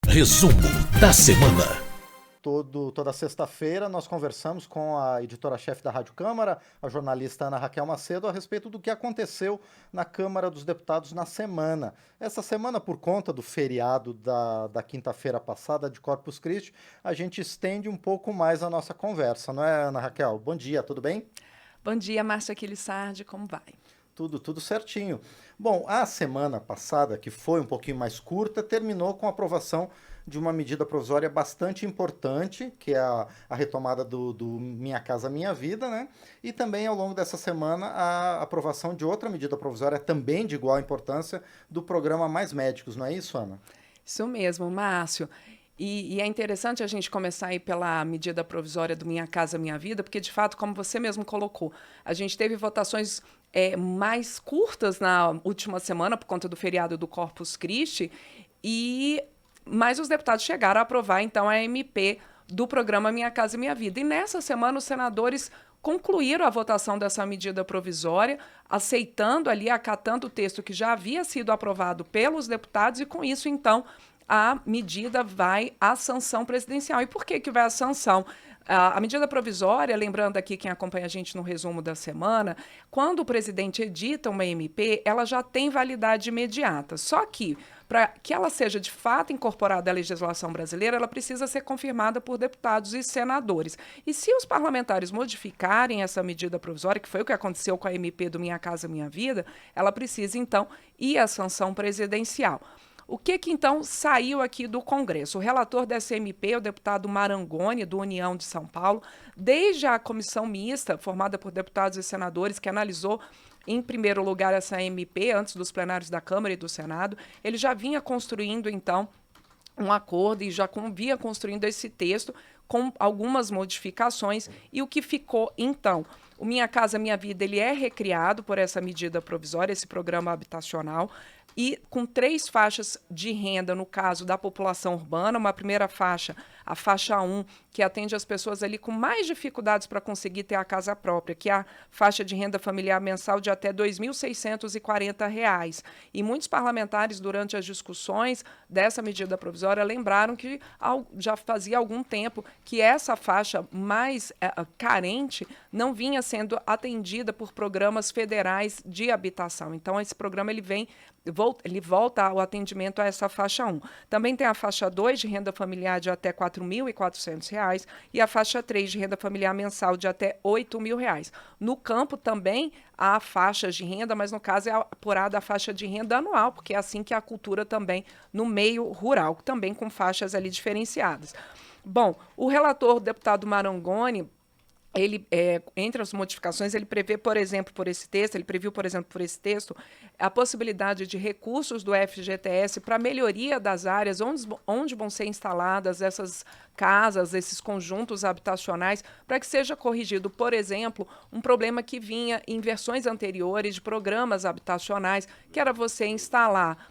Resumo da semana. Toda sexta-feira nós conversamos com a editora-chefe da Rádio Câmara, a jornalista Ana Raquel Macedo, a respeito do que aconteceu na Câmara dos Deputados na semana. Essa semana, por conta do feriado da quinta-feira passada de Corpus Christi, a gente estende um pouco mais a nossa conversa, não é, Ana Raquel? Bom dia, tudo bem? Bom dia, Márcia Aquilissardi, como vai? Tudo certinho. Bom, a semana passada, que foi um pouquinho mais curta, terminou com a aprovação de uma medida provisória bastante importante, que é a retomada do Minha Casa Minha Vida, né? E também, ao longo dessa semana, a aprovação de outra medida provisória, também de igual importância, do programa Mais Médicos, não é isso, Ana? Isso mesmo, Márcio. E é interessante a gente começar aí pela medida provisória do Minha Casa Minha Vida, porque, de fato, como você mesmo colocou, a gente teve votações mais curtas na última semana, por conta do feriado do Corpus Christi, mas os deputados chegaram a aprovar, então, a MP do programa Minha Casa Minha Vida. E nessa semana, os senadores concluíram a votação dessa medida provisória, aceitando ali, acatando o texto que já havia sido aprovado pelos deputados, e com isso, então, a medida vai à sanção presidencial. E por que vai à sanção? A medida provisória, lembrando aqui quem acompanha a gente no resumo da semana, quando o presidente edita uma MP, ela já tem validade imediata. Só que, para que ela seja de fato incorporada à legislação brasileira, ela precisa ser confirmada por deputados e senadores. E se os parlamentares modificarem essa medida provisória, que foi o que aconteceu com a MP do Minha Casa Minha Vida, ela precisa, então, ir à sanção presidencial. O que então saiu aqui do Congresso? O relator dessa MP, o deputado Marangoni, do União de São Paulo, desde a comissão mista, formada por deputados e senadores, que analisou, em primeiro lugar, essa MP, antes dos plenários da Câmara e do Senado, ele já vinha construindo, então, um acordo e já vinha construindo esse texto com algumas modificações. E o que ficou, então? O Minha Casa Minha Vida ele é recriado por essa medida provisória, esse programa habitacional, e com 3 faixas de renda, no caso da população urbana. Uma primeira faixa, a faixa 1, que atende as pessoas ali com mais dificuldades para conseguir ter a casa própria, que é a faixa de renda familiar mensal de até R$ 2.640. E muitos parlamentares, durante as discussões dessa medida provisória, lembraram que já fazia algum tempo que essa faixa mais carente não vinha sendo atendida por programas federais de habitação. Então, esse programa ele volta ao atendimento a essa faixa 1. Também tem a faixa 2 de renda familiar de até R$ 4.400 e a faixa 3 de renda familiar mensal de até R$ 8.000. No campo também há faixas de renda, mas no caso é apurada a faixa de renda anual, porque é assim que é a cultura também no meio rural, também com faixas ali diferenciadas. Bom, o relator, o deputado Marangoni, ele, entre as modificações, ele prevê, por exemplo, por esse texto, a possibilidade de recursos do FGTS para melhoria das áreas onde vão ser instaladas essas casas, esses conjuntos habitacionais, para que seja corrigido, por exemplo, um problema que vinha em versões anteriores de programas habitacionais, que era você instalar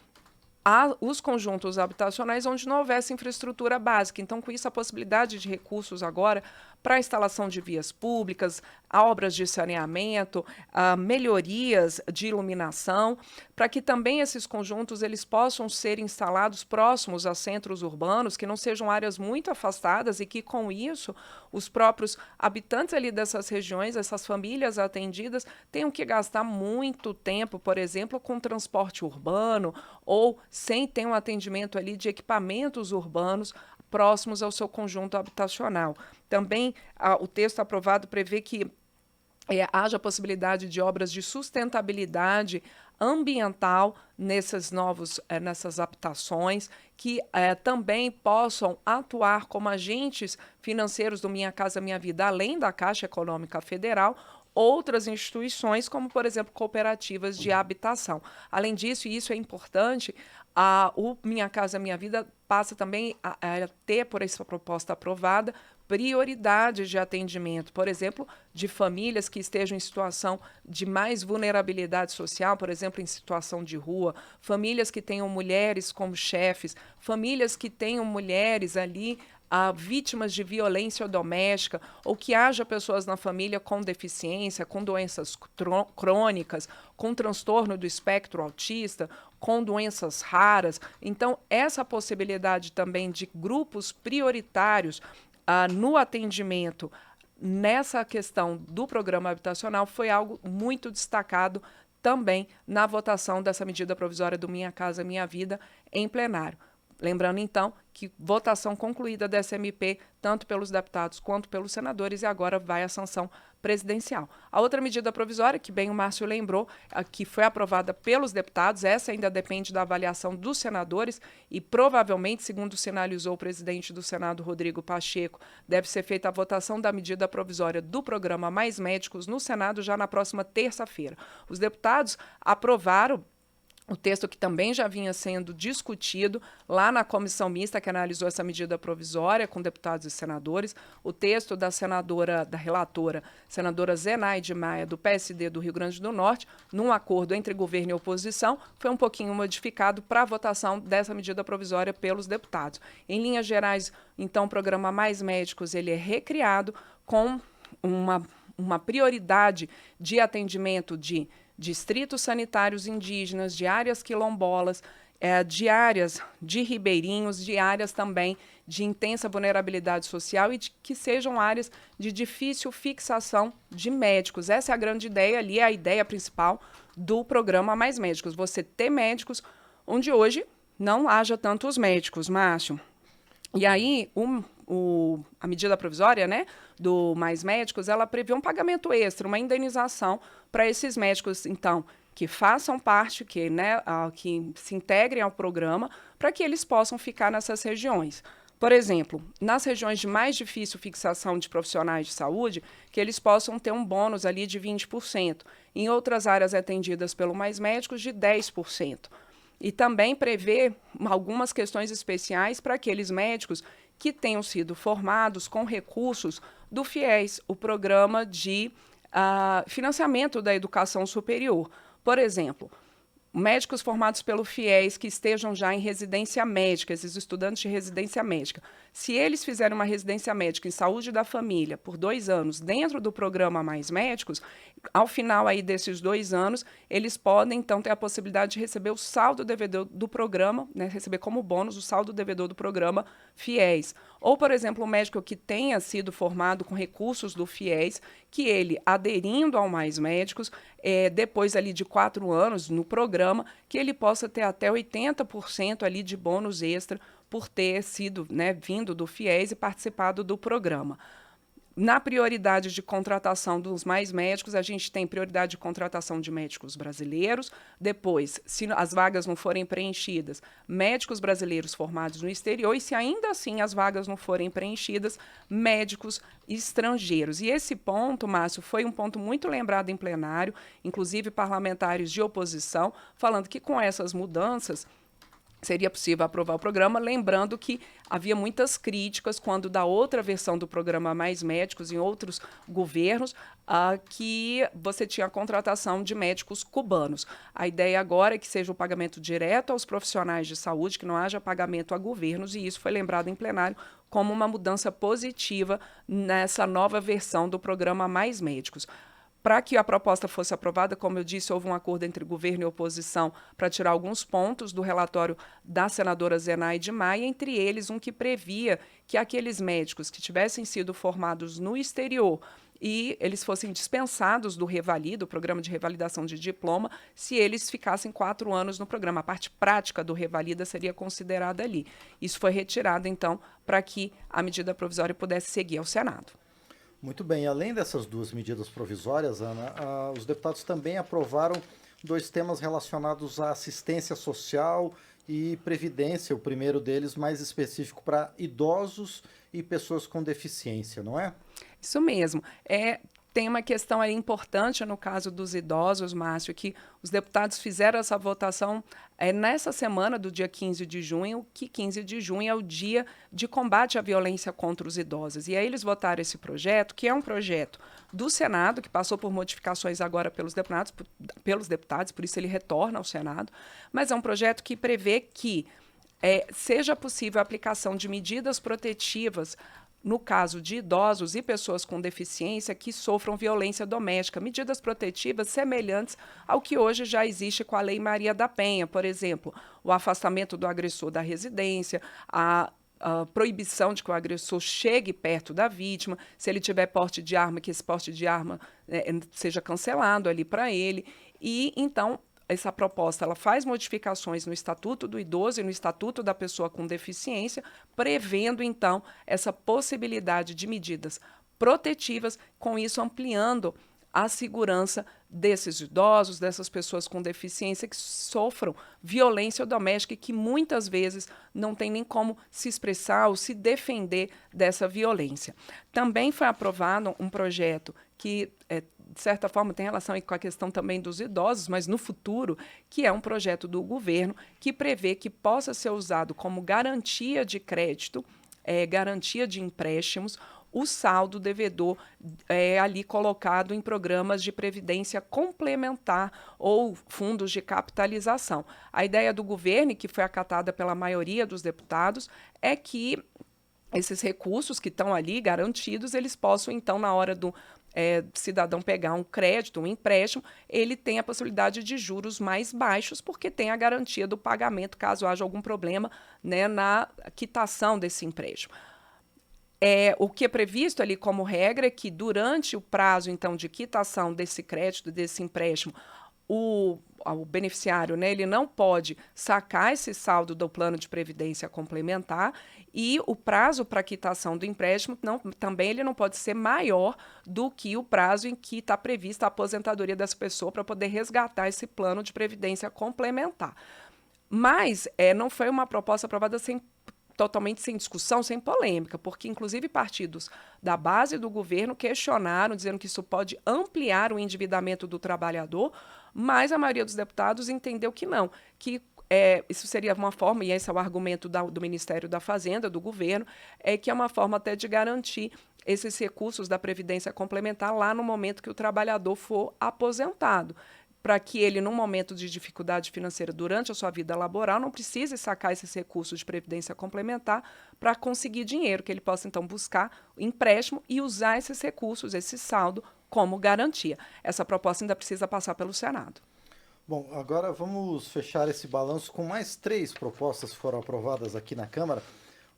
os conjuntos habitacionais onde não houvesse infraestrutura básica. Então, com isso, a possibilidade de recursos agora para a instalação de vias públicas, obras de saneamento, melhorias de iluminação, para que também esses conjuntos eles possam ser instalados próximos a centros urbanos, que não sejam áreas muito afastadas e que, com isso, os próprios habitantes ali dessas regiões, essas famílias atendidas, tenham que gastar muito tempo, por exemplo, com transporte urbano ou sem ter um atendimento ali de equipamentos urbanos próximos ao seu conjunto habitacional. Também o texto aprovado prevê que haja a possibilidade de obras de sustentabilidade ambiental nessas habitações, que também possam atuar como agentes financeiros do Minha Casa Minha Vida, além da Caixa Econômica Federal, outras instituições, como, por exemplo, cooperativas de habitação. Além disso, e isso é importante, o Minha Casa Minha Vida passa também a ter, por essa proposta aprovada, prioridades de atendimento, por exemplo, de famílias que estejam em situação de mais vulnerabilidade social, por exemplo, em situação de rua, famílias que tenham mulheres como chefes, famílias que tenham mulheres ali vítimas de violência doméstica, ou que haja pessoas na família com deficiência, com doenças crônicas, com transtorno do espectro autista, com doenças raras. Então, essa possibilidade também de grupos prioritários no atendimento nessa questão do programa habitacional foi algo muito destacado também na votação dessa medida provisória do Minha Casa Minha Vida em plenário. Lembrando, então, que votação concluída dessa MP, tanto pelos deputados quanto pelos senadores, e agora vai à sanção presidencial. A outra medida provisória, que bem o Márcio lembrou, que foi aprovada pelos deputados, essa ainda depende da avaliação dos senadores e provavelmente, segundo sinalizou o presidente do Senado, Rodrigo Pacheco, deve ser feita a votação da medida provisória do programa Mais Médicos no Senado já na próxima terça-feira. Os deputados aprovaram o texto que também já vinha sendo discutido lá na comissão mista que analisou essa medida provisória com deputados e senadores. O texto da relatora, senadora Zenaide Maia, do PSD do Rio Grande do Norte, num acordo entre governo e oposição, foi um pouquinho modificado para a votação dessa medida provisória pelos deputados. Em linhas gerais, então, o programa Mais Médicos ele é recriado com uma prioridade de atendimento de distritos sanitários indígenas, de áreas quilombolas, de áreas de ribeirinhos, de áreas também de intensa vulnerabilidade social e que sejam áreas de difícil fixação de médicos. Essa é a grande ideia ali, é a ideia principal do programa Mais Médicos. Você ter médicos onde hoje não haja tantos médicos, Márcio. E aí, a medida provisória, né, do Mais Médicos, ela prevê um pagamento extra, uma indenização para esses médicos, então, que façam parte, que se integrem ao programa, para que eles possam ficar nessas regiões. Por exemplo, nas regiões de mais difícil fixação de profissionais de saúde, que eles possam ter um bônus ali de 20%. Em outras áreas atendidas pelo Mais Médicos, de 10%. E também prevê algumas questões especiais para aqueles médicos que tenham sido formados com recursos do FIES, o Programa de Financiamento da Educação Superior. Por exemplo, médicos formados pelo FIES que estejam já em residência médica, esses estudantes de residência médica, se eles fizerem uma residência médica em saúde da família por 2 anos dentro do programa Mais Médicos, ao final aí desses 2 anos, eles podem, então, ter a possibilidade de receber o saldo devedor do programa, né, receber como bônus o saldo devedor do programa FIES. Ou, por exemplo, um médico que tenha sido formado com recursos do FIES, que ele, aderindo ao Mais Médicos, depois ali de 4 anos no programa, que ele possa ter até 80% ali de bônus extra por ter sido, né, vindo do FIES e participado do programa. Na prioridade de contratação dos Mais Médicos, a gente tem prioridade de contratação de médicos brasileiros. Depois, se as vagas não forem preenchidas, médicos brasileiros formados no exterior. E se ainda assim as vagas não forem preenchidas, médicos estrangeiros. E esse ponto, Márcio, foi um ponto muito lembrado em plenário, inclusive parlamentares de oposição, falando que com essas mudanças seria possível aprovar o programa, lembrando que havia muitas críticas quando da outra versão do programa Mais Médicos, em outros governos, que você tinha a contratação de médicos cubanos. A ideia agora é que seja o pagamento direto aos profissionais de saúde, que não haja pagamento a governos, e isso foi lembrado em plenário como uma mudança positiva nessa nova versão do programa Mais Médicos. Para que a proposta fosse aprovada, como eu disse, houve um acordo entre governo e oposição para tirar alguns pontos do relatório da senadora Zenaide Maia, entre eles um que previa que aqueles médicos que tivessem sido formados no exterior e eles fossem dispensados do Revalida, o programa de revalidação de diploma, se eles ficassem 4 anos no programa. A parte prática do Revalida seria considerada ali. Isso foi retirado, então, para que a medida provisória pudesse seguir ao Senado. Muito bem, além dessas 2 medidas provisórias, Ana, os deputados também aprovaram 2 temas relacionados à assistência social e previdência, o primeiro deles mais específico para idosos e pessoas com deficiência, não é? Isso mesmo. Tem uma questão aí importante no caso dos idosos, Márcio, que os deputados fizeram essa votação nessa semana do dia 15 de junho, que 15 de junho é o dia de combate à violência contra os idosos. E aí eles votaram esse projeto, que é um projeto do Senado, que passou por modificações agora pelos deputados, por isso ele retorna ao Senado, mas é um projeto que prevê que seja possível a aplicação de medidas protetivas no caso de idosos e pessoas com deficiência que sofram violência doméstica, medidas protetivas semelhantes ao que hoje já existe com a Lei Maria da Penha, por exemplo, o afastamento do agressor da residência, a proibição de que o agressor chegue perto da vítima, se ele tiver porte de arma, que esse porte de arma seja cancelado ali para ele. E, então, essa proposta ela faz modificações no Estatuto do Idoso e no Estatuto da Pessoa com Deficiência, prevendo, então, essa possibilidade de medidas protetivas, com isso ampliando a segurança desses idosos, dessas pessoas com deficiência que sofram violência doméstica e que muitas vezes não tem nem como se expressar ou se defender dessa violência. Também foi aprovado um projeto que, de certa forma, tem relação aí com a questão também dos idosos, mas no futuro, que é um projeto do governo que prevê que possa ser usado como garantia de crédito, garantia de empréstimos, o saldo devedor ali colocado em programas de previdência complementar ou fundos de capitalização. A ideia do governo, que foi acatada pela maioria dos deputados, é que esses recursos que estão ali garantidos, eles possam, então, na hora do cidadão pegar um crédito, um empréstimo, ele tem a possibilidade de juros mais baixos, porque tem a garantia do pagamento caso haja algum problema, né, na quitação desse empréstimo. O que é previsto ali como regra é que durante o prazo, então, de quitação desse crédito, desse empréstimo, o beneficiário, né, ele não pode sacar esse saldo do plano de previdência complementar e o prazo para quitação do empréstimo também ele não pode ser maior do que o prazo em que está prevista a aposentadoria dessa pessoa para poder resgatar esse plano de previdência complementar. Mas não foi uma proposta aprovada totalmente sem discussão, sem polêmica, porque, inclusive, partidos da base do governo questionaram, dizendo que isso pode ampliar o endividamento do trabalhador, mas a maioria dos deputados entendeu que não, que isso seria uma forma, e esse é o argumento do Ministério da Fazenda, do governo, que é uma forma até de garantir esses recursos da Previdência Complementar lá no momento que o trabalhador for aposentado, para que ele, num momento de dificuldade financeira durante a sua vida laboral, não precise sacar esses recursos de previdência complementar para conseguir dinheiro, que ele possa, então, buscar empréstimo e usar esses recursos, esse saldo, como garantia. Essa proposta ainda precisa passar pelo Senado. Bom, agora vamos fechar esse balanço com mais 3 propostas que foram aprovadas aqui na Câmara.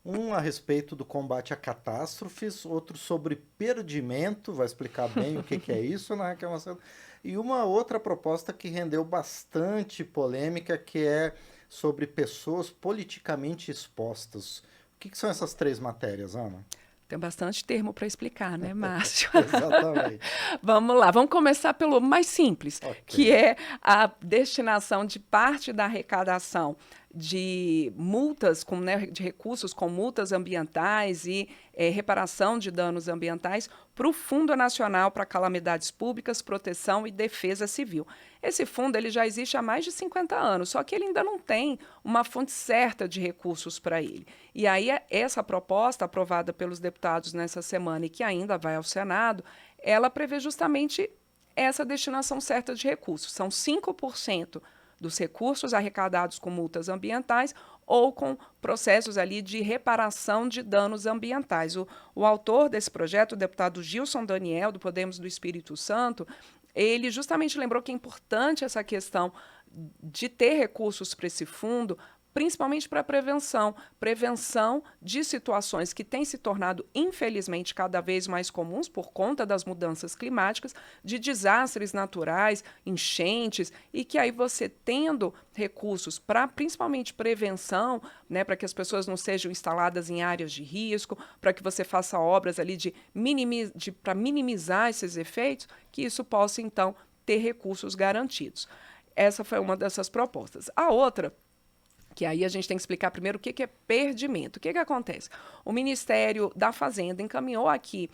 Um a respeito do combate a catástrofes, outro sobre perdimento, vai explicar bem o que é isso, né, Raquel Macedo? E uma outra proposta que rendeu bastante polêmica, que é sobre pessoas politicamente expostas. O que são essas 3 matérias, Ana? Tem bastante termo para explicar, né, Márcio? Exatamente. Vamos lá, vamos começar pelo mais simples, que é a destinação de parte da arrecadação de multas, de recursos com multas ambientais e reparação de danos ambientais para o Fundo Nacional para Calamidades Públicas, Proteção e Defesa Civil. Esse fundo ele já existe há mais de 50 anos, só que ele ainda não tem uma fonte certa de recursos para ele. E aí essa proposta aprovada pelos deputados nessa semana e que ainda vai ao Senado, ela prevê justamente essa destinação certa de recursos. São 5% dos recursos arrecadados com multas ambientais ou com processos ali de reparação de danos ambientais. O autor desse projeto, o deputado Gilson Daniel, do Podemos do Espírito Santo, ele justamente lembrou que é importante essa questão de ter recursos para esse fundo, principalmente para prevenção de situações que têm se tornado, infelizmente, cada vez mais comuns por conta das mudanças climáticas, de desastres naturais, enchentes, e que aí você tendo recursos para, principalmente, prevenção, né, para que as pessoas não sejam instaladas em áreas de risco, para que você faça obras ali para minimizar esses efeitos, que isso possa, então, ter recursos garantidos. Essa foi uma dessas propostas. A outra, que aí a gente tem que explicar primeiro o que é perdimento. O que acontece? O Ministério da Fazenda encaminhou aqui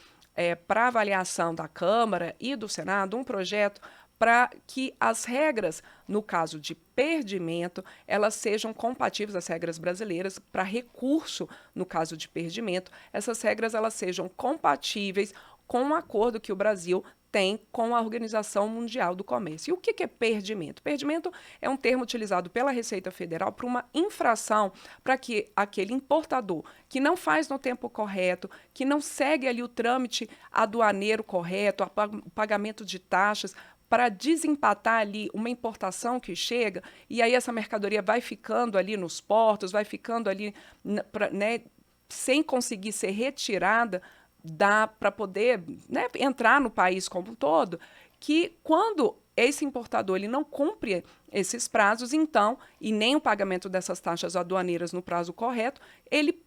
para avaliação da Câmara e do Senado um projeto para que as regras, no caso de perdimento, elas sejam compatíveis, as regras brasileiras, para recurso, no caso de perdimento, essas regras elas sejam compatíveis com um acordo que o Brasil tem com a Organização Mundial do Comércio. E o que é perdimento? Perdimento é um termo utilizado pela Receita Federal para uma infração para que aquele importador que não faz no tempo correto, que não segue ali o trâmite aduaneiro correto, o pagamento de taxas, para desempatar ali uma importação que chega, e aí essa mercadoria vai ficando ali nos portos, vai ficando ali, né, sem conseguir ser retirada, dá para poder, né, entrar no país como um todo, que quando esse importador ele não cumpre esses prazos, então, e nem o pagamento dessas taxas aduaneiras no prazo correto, ele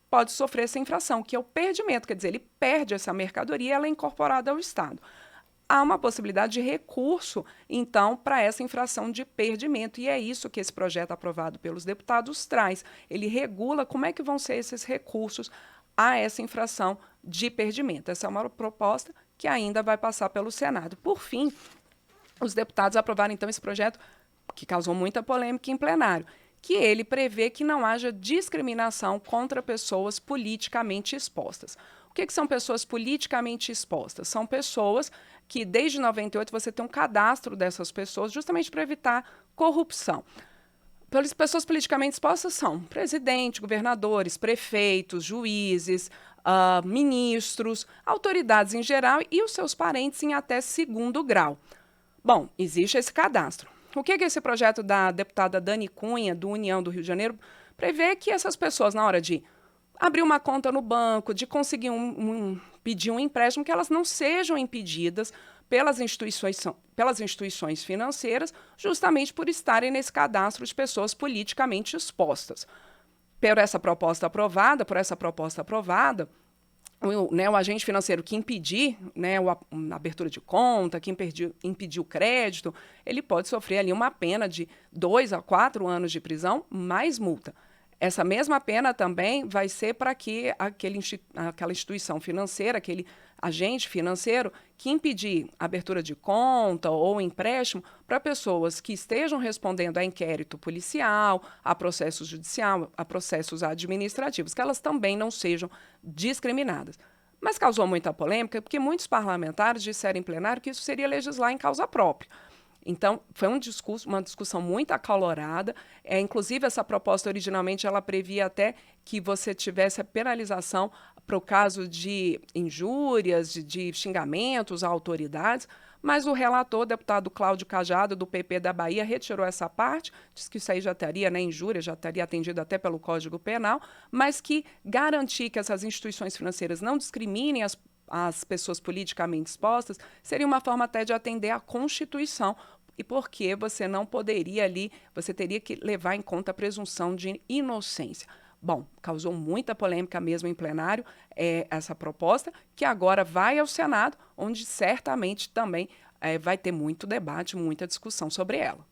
pode sofrer essa infração, que é o perdimento, quer dizer, ele perde essa mercadoria e ela é incorporada ao Estado. Há uma possibilidade de recurso, então, para essa infração de perdimento. E é isso que esse projeto aprovado pelos deputados traz. Ele regula como é que vão ser esses recursos a essa infração de perdimento. Essa é uma proposta que ainda vai passar pelo Senado. Por fim, os deputados aprovaram, então, esse projeto que causou muita polêmica em plenário, que ele prevê que não haja discriminação contra pessoas politicamente expostas. O que são pessoas politicamente expostas? São pessoas que, desde 98, você tem um cadastro dessas pessoas justamente para evitar corrupção. Pessoas politicamente expostas são presidente, governadores, prefeitos, juízes, ministros, autoridades em geral e os seus parentes em até segundo grau. Bom, existe esse cadastro. O que esse projeto da deputada Dani Cunha, do União do Rio de Janeiro, prevê que essas pessoas, na hora de abrir uma conta no banco, de conseguir pedir um empréstimo, que elas não sejam impedidas pelas instituições financeiras, justamente por estarem nesse cadastro de pessoas politicamente expostas. Por essa proposta aprovada, o agente financeiro que impedir, né, a abertura de conta, que impedir o crédito, ele pode sofrer ali uma pena de 2 a 4 anos de prisão, mais multa. Essa mesma pena também vai ser para que aquela instituição financeira, aquele agente financeiro que impedir abertura de conta ou empréstimo para pessoas que estejam respondendo a inquérito policial, a processo judicial, a processos administrativos, que elas também não sejam discriminadas. Mas causou muita polêmica porque muitos parlamentares disseram em plenário que isso seria legislar em causa própria. Então, foi uma discussão muito acalorada. Inclusive, essa proposta, originalmente, ela previa até que você tivesse a penalização para o caso de injúrias, de xingamentos a autoridades, mas o relator, o deputado Cláudio Cajado, do PP da Bahia, retirou essa parte, disse que isso aí já estaria, né, injúria, já estaria atendido até pelo Código Penal, mas que garantir que essas instituições financeiras não discriminem as pessoas politicamente expostas seria uma forma até de atender à Constituição, e porque você não poderia ali, você teria que levar em conta a presunção de inocência. Bom, causou muita polêmica mesmo em plenário essa proposta, que agora vai ao Senado, onde certamente também vai ter muito debate, muita discussão sobre ela.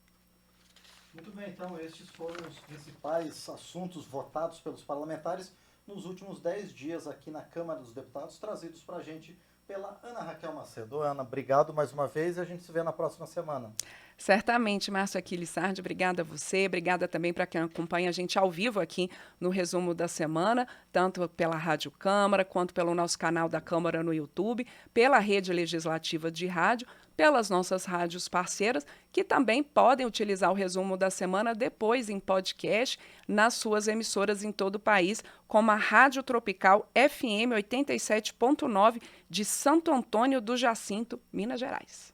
Muito bem, então estes foram os principais assuntos votados pelos parlamentares nos últimos 10 dias aqui na Câmara dos Deputados, trazidos para a gente pela Ana Raquel Macedo. Ana, obrigado mais uma vez e a gente se vê na próxima semana. Certamente, Márcio Aquiles Sardi, obrigada a você, obrigada também para quem acompanha a gente ao vivo aqui no resumo da semana, tanto pela Rádio Câmara, quanto pelo nosso canal da Câmara no YouTube, pela rede legislativa de rádio, pelas nossas rádios parceiras, que também podem utilizar o resumo da semana depois em podcast nas suas emissoras em todo o país, como a Rádio Tropical FM 87.9 de Santo Antônio do Jacinto, Minas Gerais.